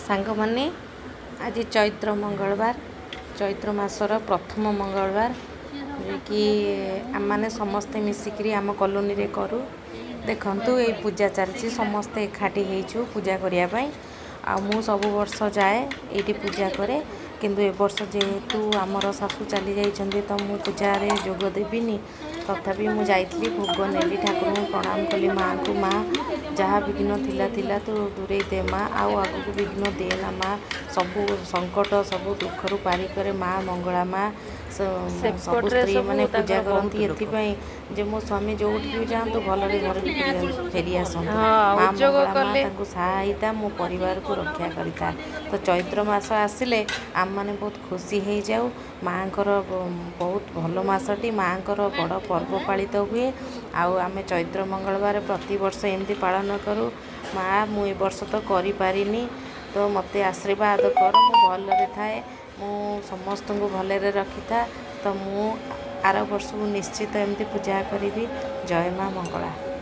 सांग माने आज चैत्र मंगलवार चैत्र मासर प्रथम मंगलवार कि आम मैंने समस्ते मिसिकी आम कॉलोनी रे करूँ देखु ये पूजा चलती समस्ते एकाठी होइछु पूजा करने आ मु सब वर्ष जाए ये पूजा करे किंतु ए वर्ष जेहेतु आमर सासू चली जाइछन्ती तो मु पूजा रे जोग देबिनी तथापि मु जाइतली भोग नेली ठाकुर प्रणाम कली माँ को माँ जहाँ विघ्न थिला तो दूरे दे माँ आउ आगु विघ्न देना माँ सबू संकट सबू दुखर पारिक माँ मंगला माँ सब स्त्री मैंने पूजा करती ये मो स्वामी जो भी जातु भलरे घर फेरी आसतु माँ मंगला सहायता मो परिवार को रक्षा करिता तो चैत्र मास आसिले आम मैंने बहुत खुशी हो जाऊ माँ बहुत भल मसटी माँ बड़ पर्व पालित हुए आम चैत्र मंगलवार प्रति वर्ष एमती पालन करूँ माँ मु ए वर्ष तो करिपारिनी तो मते आशीर्वाद कर मु भलरे थाए मु समस्त को भलरे रखी था तो मु आर वर्ष को निश्चित एमती पूजा करी जय माँ मंगला।